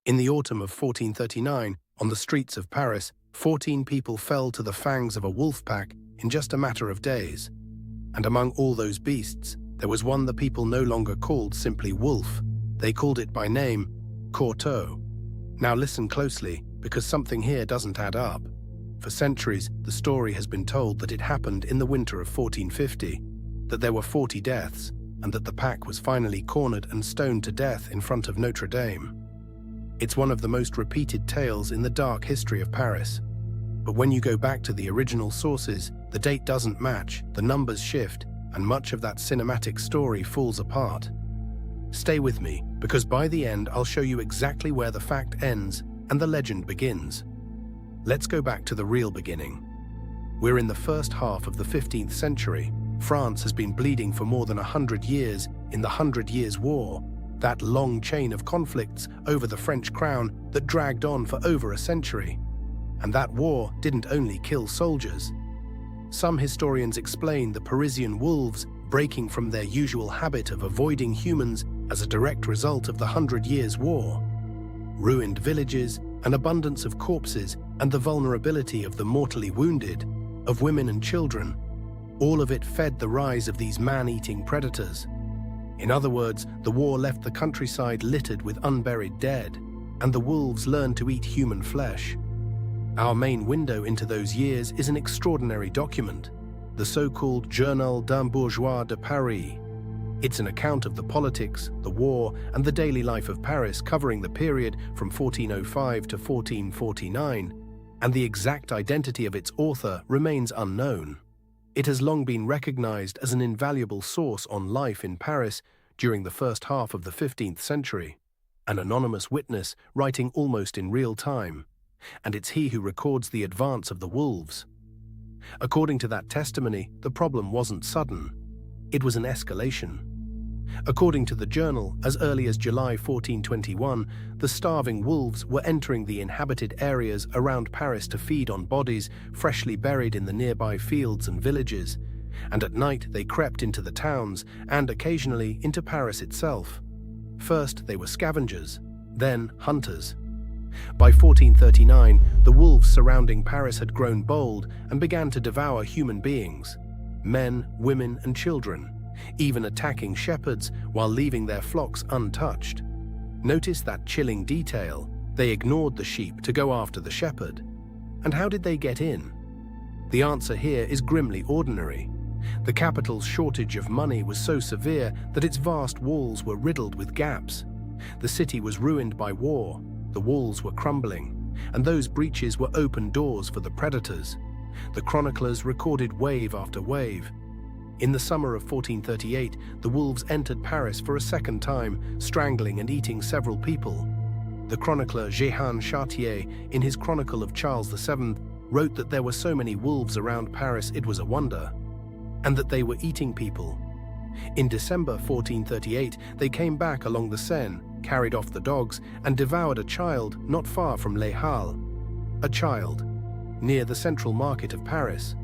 In the autumn of 1439, on the streets of Paris, 14 people fell to the fangs of a wolf pack in just a matter of days. And among all those beasts, there was one the people no longer called simply wolf. They called it by name, Courtaud. Now listen closely, because something here doesn't add up. For centuries, the story has been told that it happened in the winter of 1450, that there were 40 deaths, and that the pack was finally cornered and stoned to death in front of Notre Dame. It's one of the most repeated tales in the dark history of Paris. But when you go back to the original sources, the date doesn't match, the numbers shift, and much of that cinematic story falls apart. Stay with me, because by the end I'll show you exactly where the fact ends and the legend begins. Let's go back to the real beginning. We're in the first half of the 15th century. France has been bleeding for more than 100 years in the 100 Years' War, that long chain of conflicts over the French crown that dragged on for over a century. And that war didn't only kill soldiers. Some historians explain the Parisian wolves breaking from their usual habit of avoiding humans as a direct result of the 100 Years' War. Ruined villages, an abundance of corpses, and the vulnerability of the mortally wounded, of women and children, all of it fed the rise of these man-eating predators. In other words, the war left the countryside littered with unburied dead, and the wolves learned to eat human flesh. Our main window into those years is an extraordinary document, the so-called Journal d'un bourgeois de Paris. It's an account of the politics, the war, and the daily life of Paris covering the period from 1405 to 1449, and the exact identity of its author remains unknown. It has long been recognized as an invaluable source on life in Paris during the first half of the 15th century, an anonymous witness writing almost in real time, and it's he who records the advance of the wolves. According to that testimony, the problem wasn't sudden. It was an escalation. According to the journal, as early as July 1421, the starving wolves were entering the inhabited areas around Paris to feed on bodies freshly buried in the nearby fields and villages, and at night they crept into the towns and occasionally into Paris itself. First they were scavengers, then hunters. By 1439, the wolves surrounding Paris had grown bold and began to devour human beings, men, women, and children, even attacking shepherds while leaving their flocks untouched. Notice that chilling detail. They ignored the sheep to go after the shepherd. And how did they get in? The answer here is grimly ordinary. The capital's shortage of money was so severe that its vast walls were riddled with gaps. The city was ruined by war, the walls were crumbling, and those breaches were open doors for the predators. The chroniclers recorded wave after wave. In the summer of 1438, the wolves entered Paris for a second time, strangling and eating several people. The chronicler Jehan Chartier, in his Chronicle of Charles VII, wrote that there were so many wolves around Paris it was a wonder, and that they were eating people. In December 1438, they came back along the Seine, carried off the dogs, and devoured a child not far from Les Halles. A child, near the central market of Paris.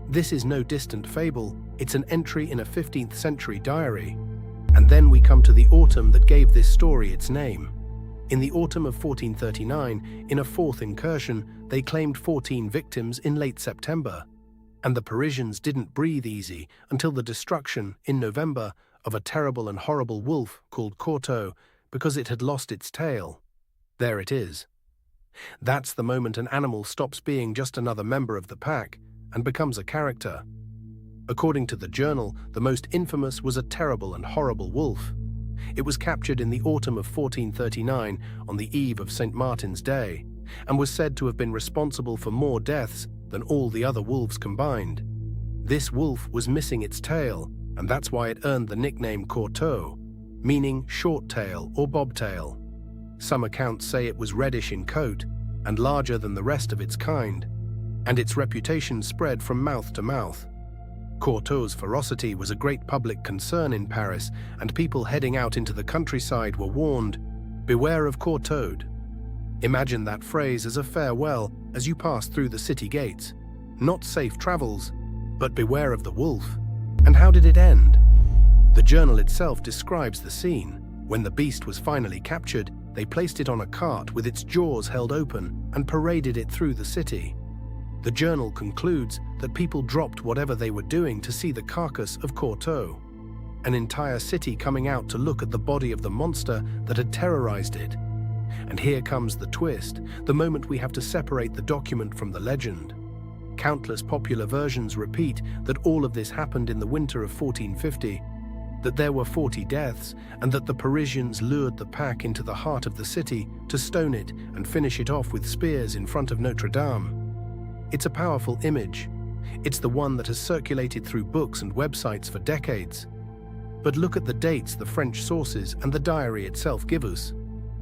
This is no distant fable, it's an entry in a 15th century diary. And then we come to the autumn that gave this story its name. In the autumn of 1439, in a fourth incursion, they claimed 14 victims in late September. And the Parisians didn't breathe easy until the destruction, in November, of a terrible and horrible wolf called Courtaud, because it had lost its tail. There it is. That's the moment an animal stops being just another member of the pack and becomes a character. According to the journal, the most infamous was a terrible and horrible wolf. It was captured in the autumn of 1439 on the eve of St. Martin's Day, and was said to have been responsible for more deaths than all the other wolves combined. This wolf was missing its tail, and that's why it earned the nickname Courtaud, meaning short tail or bobtail. Some accounts say it was reddish in coat and larger than the rest of its kind, and its reputation spread from mouth to mouth. Courtaud's ferocity was a great public concern in Paris, and people heading out into the countryside were warned, "Beware of Courtaud." Imagine that phrase as a farewell as you pass through the city gates. Not safe travels, but beware of the wolf. And how did it end? The journal itself describes the scene. When the beast was finally captured, they placed it on a cart with its jaws held open and paraded it through the city. The journal concludes that people dropped whatever they were doing to see the carcass of Courtaud, an entire city coming out to look at the body of the monster that had terrorized it. And here comes the twist, the moment we have to separate the document from the legend. Countless popular versions repeat that all of this happened in the winter of 1450, that there were 40 deaths, and that the Parisians lured the pack into the heart of the city to stone it and finish it off with spears in front of Notre Dame. It's a powerful image. It's the one that has circulated through books and websites for decades. But look at the dates the French sources and the diary itself give us.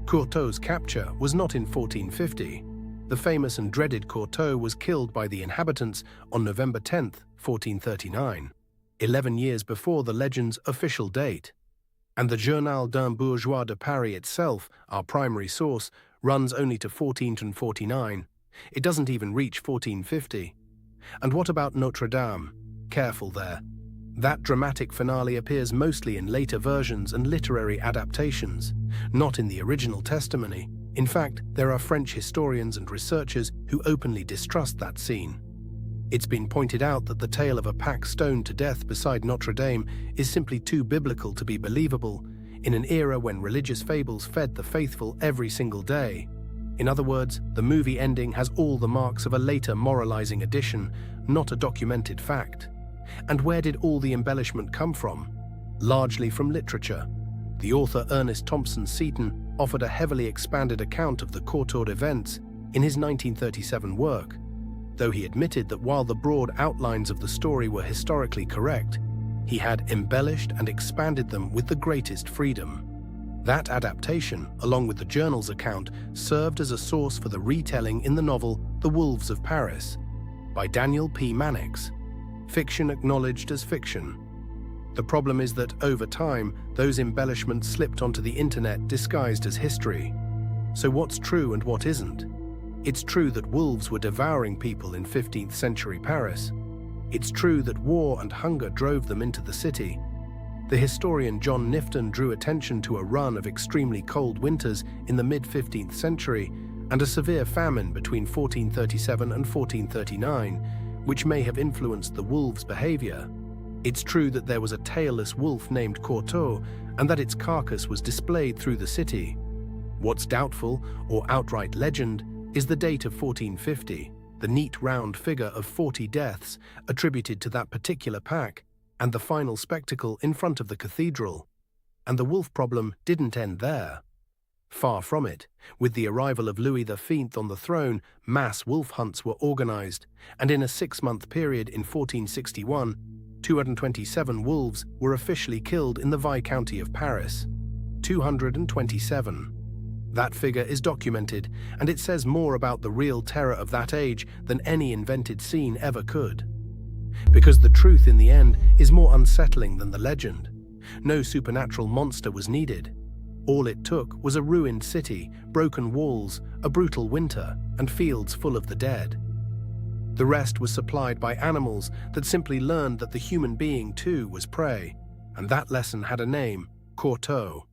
Courtaud's capture was not in 1450. The famous and dreaded Courtaud was killed by the inhabitants on November 10, 1439, 11 years before the legend's official date. And the Journal d'un Bourgeois de Paris itself, our primary source, runs only to 1449. It doesn't even reach 1450. And what about Notre Dame? Careful there. That dramatic finale appears mostly in later versions and literary adaptations, not in the original testimony. In fact, there are French historians and researchers who openly distrust that scene. It's been pointed out that the tale of a pack stoned to death beside Notre Dame is simply too biblical to be believable, in an era when religious fables fed the faithful every single day. In other words, the movie ending has all the marks of a later moralizing addition, not a documented fact. And where did all the embellishment come from? Largely from literature. The author Ernest Thompson Seton offered a heavily expanded account of the Courtaud events in his 1937 work, though he admitted that while the broad outlines of the story were historically correct, he had embellished and expanded them with the greatest freedom. That adaptation, along with the journal's account, served as a source for the retelling in the novel The Wolves of Paris by Daniel P. Mannix. Fiction acknowledged as fiction. The problem is that, over time, those embellishments slipped onto the internet disguised as history. So what's true and what isn't? It's true that wolves were devouring people in 15th-century Paris. It's true that war and hunger drove them into the city. The historian John Nifton drew attention to a run of extremely cold winters in the mid-15th century and a severe famine between 1437 and 1439, which may have influenced the wolves' behavior. It's true that there was a tailless wolf named Courtaud and that its carcass was displayed through the city. What's doubtful, or outright legend, is the date of 1450, the neat round figure of 40 deaths attributed to that particular pack, and the final spectacle in front of the cathedral. And the wolf problem didn't end there. Far from it. With the arrival of Louis XV on the throne, mass wolf hunts were organized, and in a 6-month period in 1461, 227 wolves were officially killed in the Viscounty of Paris. 227. That figure is documented, and it says more about the real terror of that age than any invented scene ever could. Because the truth in the end is more unsettling than the legend. No supernatural monster was needed. All it took was a ruined city, broken walls, a brutal winter, and fields full of the dead. The rest was supplied by animals that simply learned that the human being too was prey, and that lesson had a name: Courtaud.